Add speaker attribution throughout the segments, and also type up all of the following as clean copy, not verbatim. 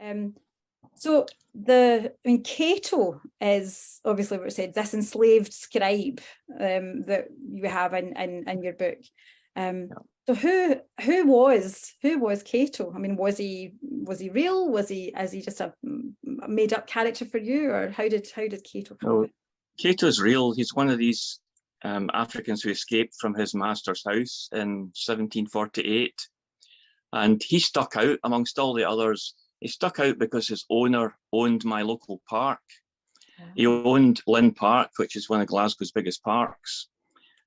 Speaker 1: Um, so Cato is obviously what it said, this enslaved scribe that you have in your book. So who was Cato? I mean, was he real? Is he just a made up character for you, or how did Cato come about?
Speaker 2: Cato's real. He's one of these Africans who escaped from his master's house in 1748, and he stuck out amongst all the others. He stuck out because his owner owned my local park. He owned Lynn Park, which is one of Glasgow's biggest parks,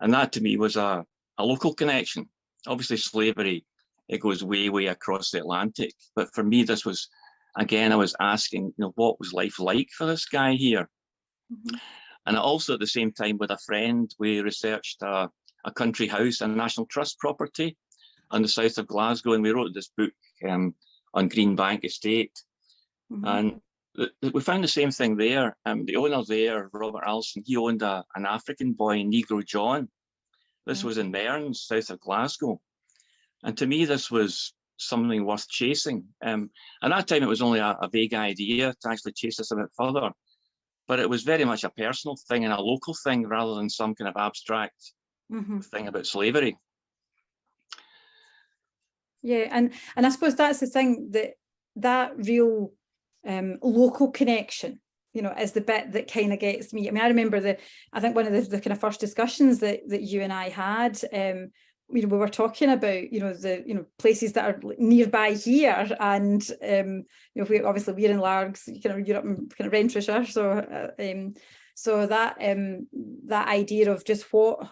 Speaker 2: and that to me was a local connection. Obviously, slavery, it goes way across the Atlantic, but for me, this was, again, I was asking, what was life like for this guy here? Mm-hmm. And also at the same time, with a friend, we researched a country house, a National Trust property on the south of Glasgow, and we wrote this book on Greenbank Estate. Mm-hmm. And we found the same thing there. The owner there, Robert Allison, he owned an African boy, Negro John. This was in Mearns, south of Glasgow. And to me, this was something worth chasing. At that time, it was only a vague idea to actually chase this a bit further. But it was very much a personal thing and a local thing rather than some kind of abstract thing about slavery.
Speaker 1: Yeah, and I suppose that's the thing, that real local connection, is the bit that kind of gets me. I mean, I remember I think one of the kind of first discussions that you and I had, we were talking about, the places that are nearby here, and we're in Largs, Europe and kind of Renfrewshire, so that idea of just what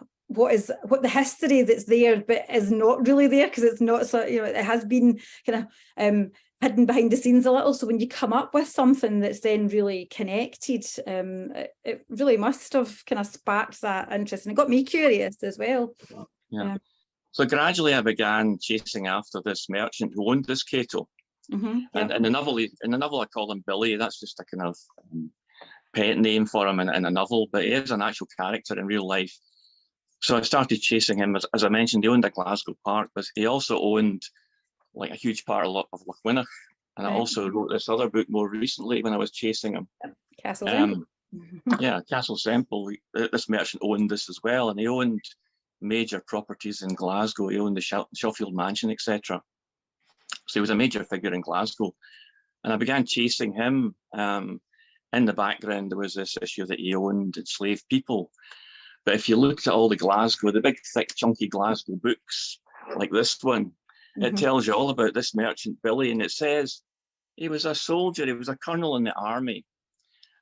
Speaker 1: the history that's there but is not really there, because it's not, so it has been kind of hidden behind the scenes a little. So when you come up with something that's then really connected, it really must have kind of sparked that interest, and it got me curious as well.
Speaker 2: Yeah. So gradually I began chasing after this merchant who owned this Cato. Mm-hmm. And in the novel I call him Billy. That's just a kind of pet name for him in a novel, but he is an actual character in real life. So I started chasing him. As I mentioned, he owned a Glasgow park, but he also owned like a huge part of Lochwinnoch. And I also wrote this other book more recently when I was chasing him.
Speaker 1: Castle Semple.
Speaker 2: Yeah, Castle Semple. This merchant owned this as well, and he owned major properties in Glasgow. He owned the Sheffield Mansion, etc. So he was a major figure in Glasgow. And I began chasing him. In the background, there was this issue that he owned enslaved people. But if you looked at all the big, thick, chunky Glasgow books, like this one, it tells you all about this merchant Billy, and it says he was a soldier, he was a colonel in the army,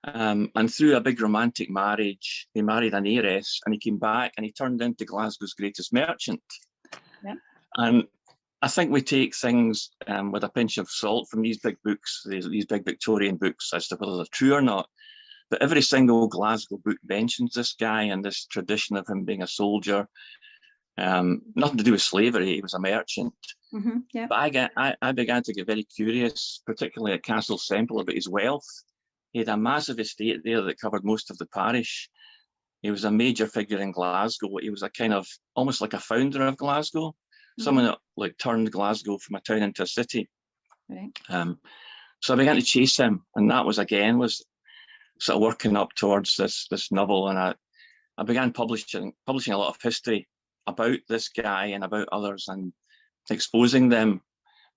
Speaker 2: and through a big romantic marriage, he married an heiress, and he came back and he turned into Glasgow's greatest merchant. Yeah. And I think we take things with a pinch of salt from these big books, these big Victorian books, as to whether they're true or not. But every single Glasgow book mentions this guy and this tradition of him being a soldier. Nothing to do with slavery, he was a merchant. Yeah. But I began to get very curious, particularly at Castle Semple, about his wealth. He had a massive estate there that covered most of the parish. He was a major figure in Glasgow. He was a kind of, almost like a founder of Glasgow, someone that like turned Glasgow from a town into a city. Right. So I began to chase him, and that was sort of working up towards this novel, and I began publishing a lot of history about this guy and about others, and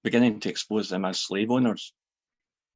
Speaker 2: beginning to expose them as slave owners.